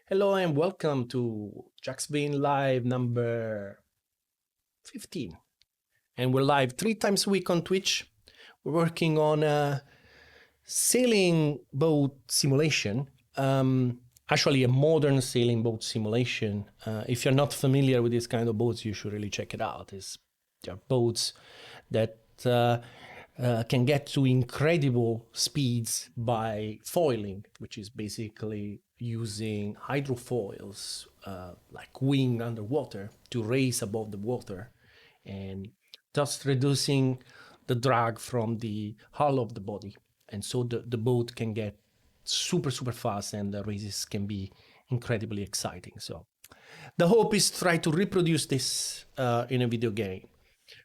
Hello and welcome to Jaxx Vane Live number 15. And we're live 3 times a week on Twitch. We're working on a sailing boat simulation, actually a modern sailing boat simulation. If you're not familiar with this kind of boats, you should really check it out. They're boats that can get to incredible speeds by foiling, which is basically using hydrofoils like wing underwater to race above the water and thus reducing the drag from the hull of the body. And so the boat can get super fast and the races can be incredibly exciting. So the hope is to try to reproduce this in a video game.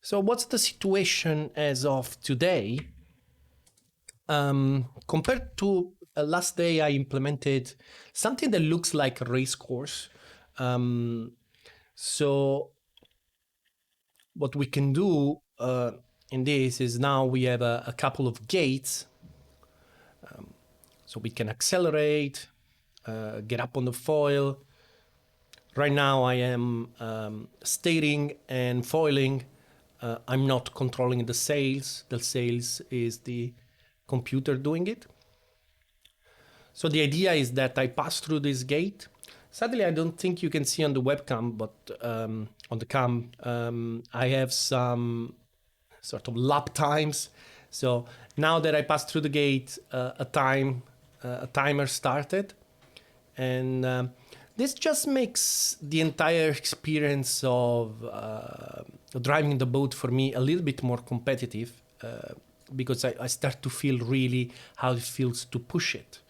So what's the situation as of today? Compared to last day, I implemented something that looks like a race course. So what we can do in this is now we have a couple of gates. So we can accelerate, get up on the foil. Right now I am steering and foiling. I'm not controlling the sails. The sails is the computer doing it. So the idea is that I pass through this gate. Sadly, I don't think you can see on the webcam, but on the cam, I have some sort of lap times. So now that I passed through the gate, a timer started. And this just makes the entire experience of driving the boat for me a little bit more competitive because I start to feel really how it feels to push it.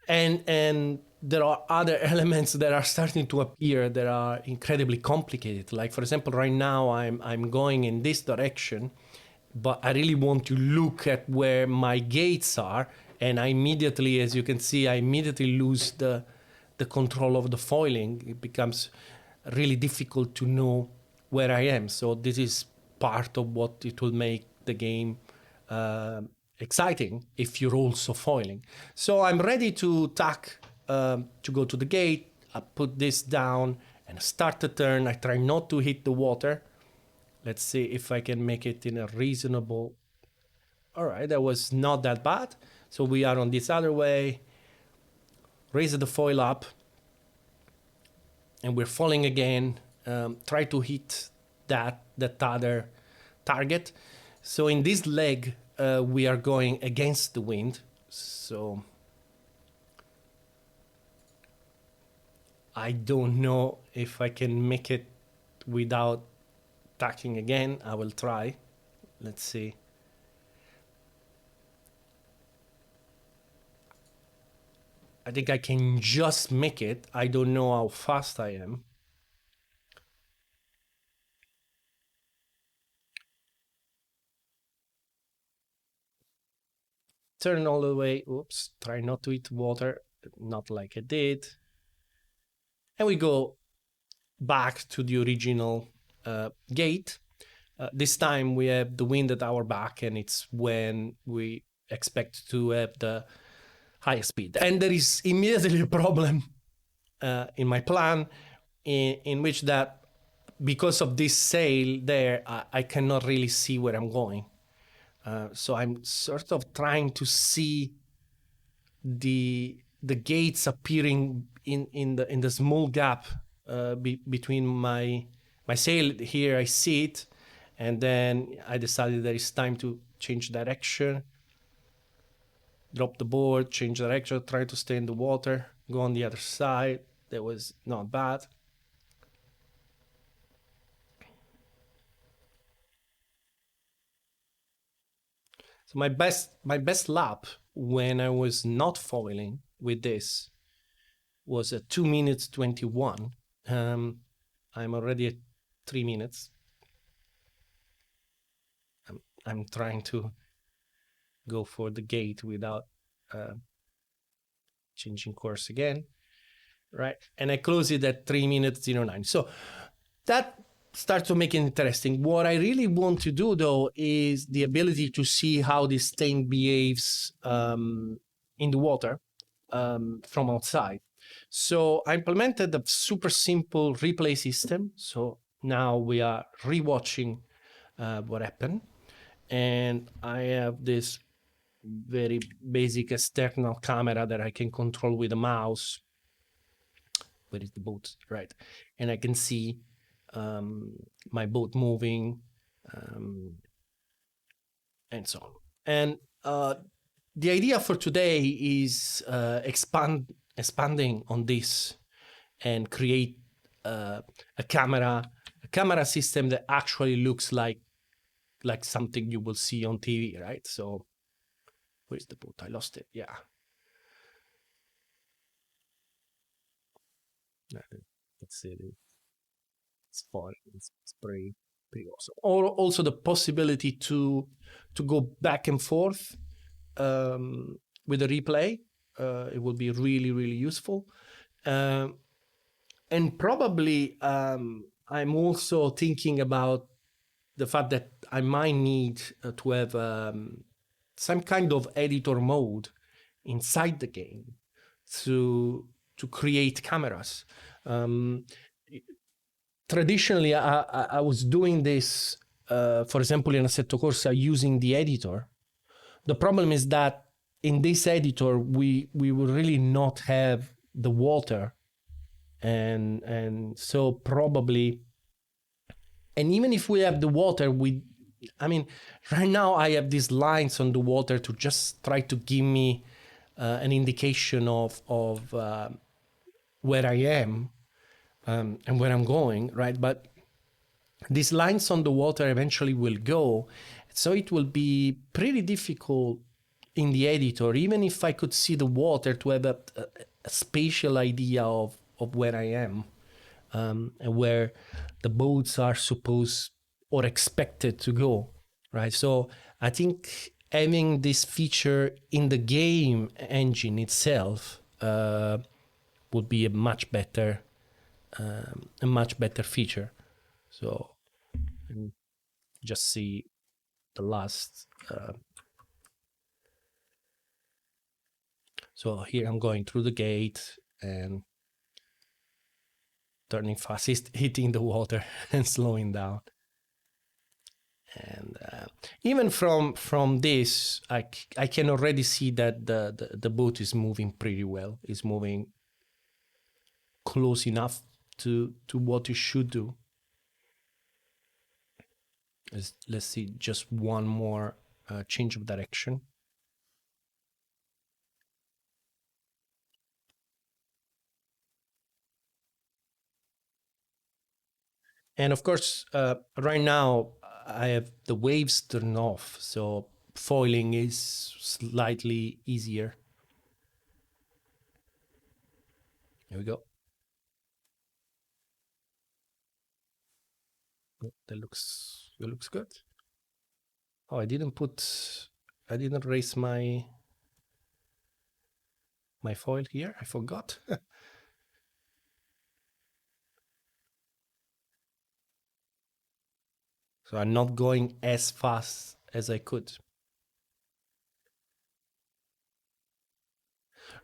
And there are other elements that are starting to appear that are incredibly complicated. Like, for example, right now I'm going in this direction, but I really want to look at where my gates are. And I immediately, as you can see, I immediately lose the control of the foiling. It becomes really difficult to know where I am. So this is part of what it will make the game exciting if you're also foiling. So I'm ready to tack to go to the gate. I put this down and start the turn. I try not to hit the water. Let's see if I can make it in a reasonable... All right, that was not that bad. So we are on this other way, raise the foil up, and we're falling again. Try to hit that other target. So in this leg, we are going against the wind. So I don't know if I can make it without tacking again. I will try. Let's see. I think I can just make it. I don't know how fast I am. Turn all the way. Oops. Try not to hit water. Not like I did. And we go back to the original gate. This time we have the wind at our back, and it's when we expect to have the highest speed. And there is immediately a problem in my plan in which that because of this sail there, I cannot really see where I'm going. So I'm sort of trying to see the gates appearing in the small gap between my sail. Here I see it, and then I decided that it's time to change direction. Drop the board, change direction, try to stay in the water, go on the other side. That was not bad. So my best lap when I was not foiling with this was at 2 minutes 21. I'm already at 3 minutes. I'm trying to go for the gate without changing course again, right? And I close it at 3 minutes 09. So that starts to make it interesting. What I really want to do, though, is the ability to see how this thing behaves in the water. from outside. So I implemented a super simple replay system. So now we are rewatching what happened. And I have this very basic external camera that I can control with a mouse. Where is the boat? Right. And I can see my boat moving and so on. And the idea for today is expanding on this and create a camera system that actually looks like something you will see on TV, right? So where's the boat? I lost it. Yeah. That's it. It's fun. It's pretty awesome. Or also the possibility to go back and forth with the replay. It will be really useful. And probably I'm also thinking about the fact that I might need to have some kind of editor mode inside the game to create cameras. Traditionally, I was doing this, for example, in Assetto Corsa using the editor. The problem is that in this editor, we will really not have the water. And so probably, and even if we have the water, right now I have these lines on the water to just try to give me an indication of where I am and where I'm going, right? But these lines on the water eventually will go, so it will be pretty difficult in the editor, even if I could see the water, to have a spatial idea of where I am and where the boats are supposed or expected to go, right? So I think having this feature in the game engine itself would be a much better feature. So just see the last. So here I'm going through the gate and turning fast, hitting the water and slowing down. And even from this, I can already see that the boat is moving pretty well. It's moving close enough to what it should do. Let's see, just one more change of direction. And of course, right now I have the waves turned off, so foiling is slightly easier. Here we go. That looks good. Oh, I didn't raise my foil here. I forgot. So I'm not going as fast as I could.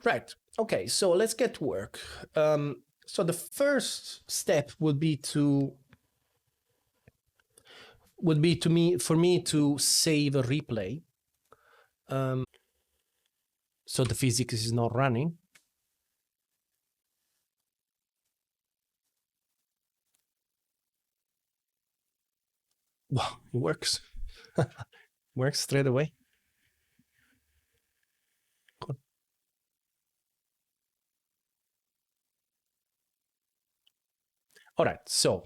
Right. Okay, so let's get to work. So the first step would be for me to save a replay. So the physics is not running. Wow, it works. Works straight away. Cool. All right, so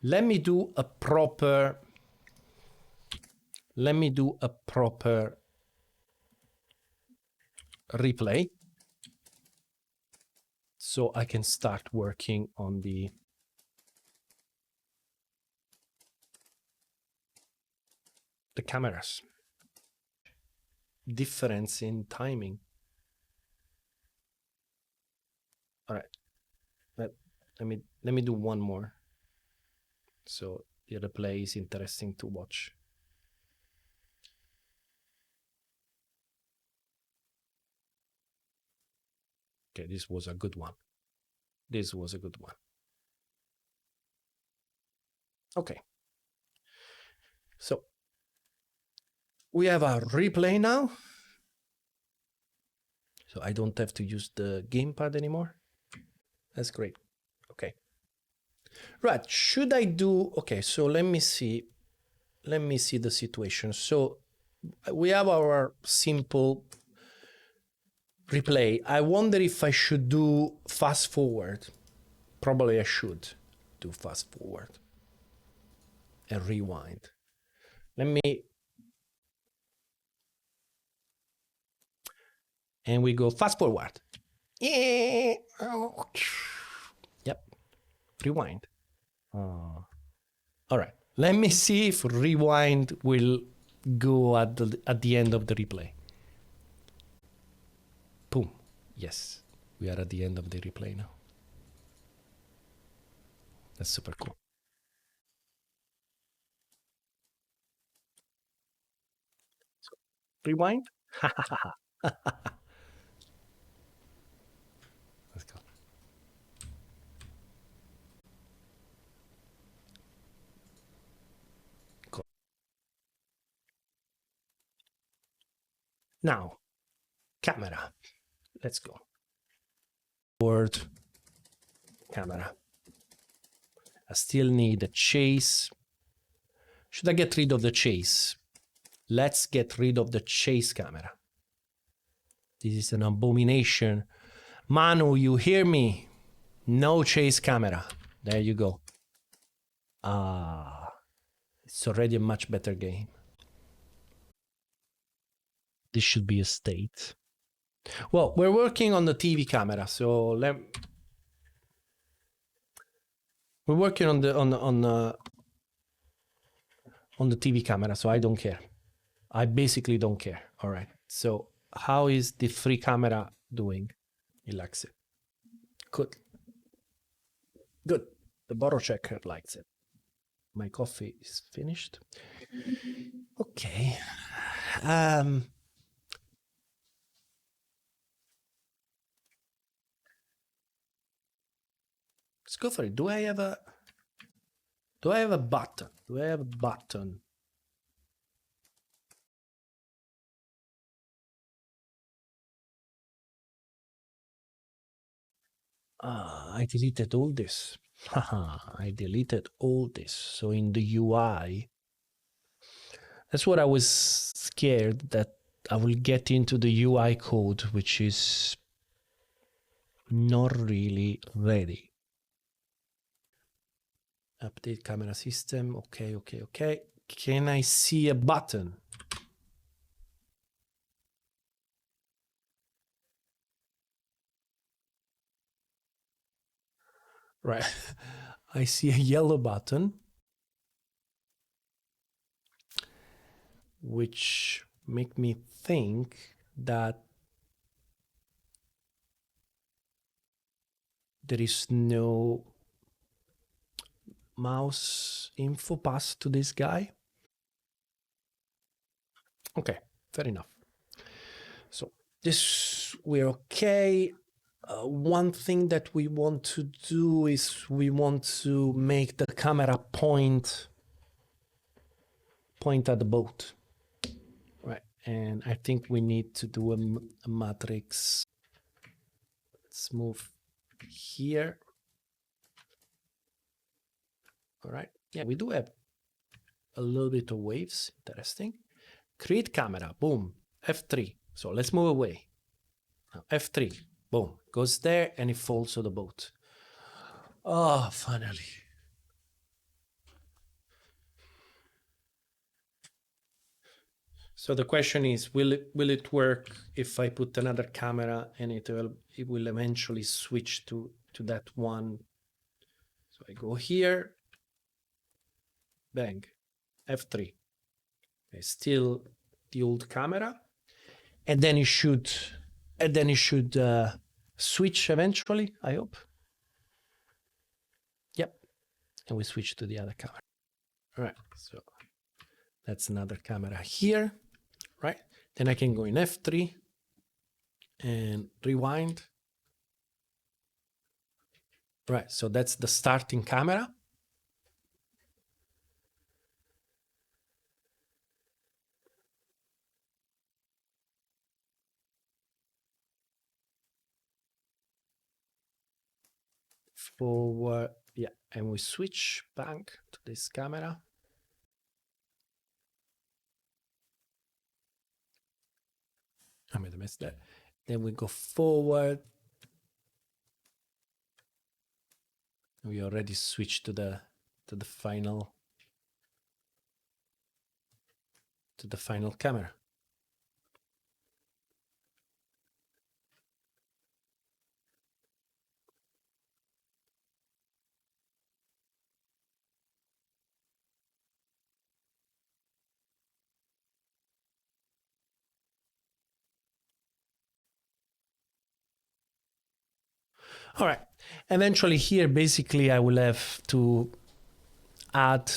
let me do a proper replay so I can start working on the cameras. Difference in timing. All right, let me do one more so the replay is interesting to watch. Okay, this was a good one. This was a good one. Okay. So we have a replay now. So I don't have to use the gamepad anymore. That's great. Okay. Right, should I do, okay, so let me see the situation. So we have our simple replay. I wonder if I should do fast forward. Probably I should do fast forward and rewind. Let me, and we go fast forward. Yeah. Yep. Rewind. All right. Let me see if rewind will go at the end of the replay. Boom. Yes. We are at the end of the replay now. That's super cool. So, rewind. Let's go. Cool. Now, camera. Let's go. Forward. Camera. I still need a chase. Should I get rid of the chase? Let's get rid of the chase camera. This is an abomination. Manu, you hear me? No chase camera. There you go. It's already a much better game. This should be a state. Well, we're working on the TV camera, so we're working on the TV camera, so I don't care. I basically don't care. All right. So how is the free camera doing? He likes it. Good. Good. The bottle checker likes it. My coffee is finished. Okay. Let's go for it. Do I have a button? Do I have a button? I deleted all this. Haha, I deleted all this. So in the UI, that's what I was scared that I will get into the UI code, which is not really ready. Update camera system. Okay, okay, okay. Can I see a button? Right. I see a yellow button, which make me think that there is no mouse info passed to this guy. Okay, fair enough. So this, we're okay. One thing that we want to do is we want to make the camera point at the boat, right? And I think we need to do a matrix. Let's move here. All right. Yeah, we do have a little bit of waves. Interesting. Create camera. Boom. F3. So let's move away. Now, F3. Boom. Goes there and it falls to the boat. Oh, finally. So the question is, will it work if I put another camera and it will eventually switch to that one? So I go here, bang, F3. Okay, still the old camera, and then it should switch eventually, I hope. Yep, and we switch to the other camera. All right, so that's another camera here, right? Then I can go in F3 and rewind. Right, so that's the starting camera. Forward, yeah, and we switch back to this camera. I made a mess there. Then we go forward. We already switched to the final camera. All right. Eventually here, basically, I will have to add,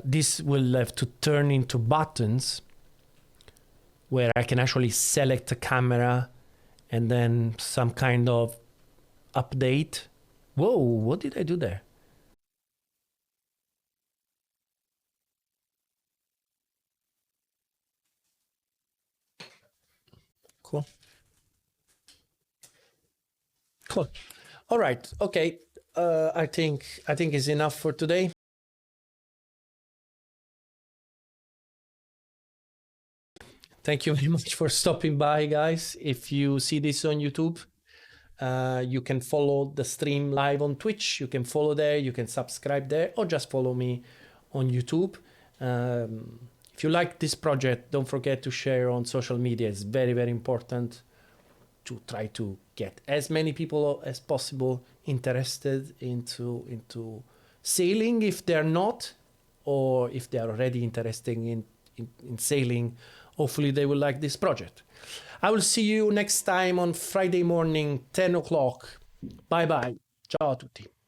this will have to turn into buttons where I can actually select a camera and then some kind of update. Whoa, what did I do there? Cool. Cool. All right. Okay. I think it's enough for today. Thank you very much for stopping by, guys. If you see this on YouTube, you can follow the stream live on Twitch. You can follow there. You can subscribe there, or just follow me on YouTube. If you like this project, don't forget to share on social media. It's very, very important to try to get as many people as possible interested into sailing if they're not, or if they're already interested in sailing. Hopefully they will like this project. I will see you next time on Friday morning, 10 o'clock. Bye bye. Ciao a tutti.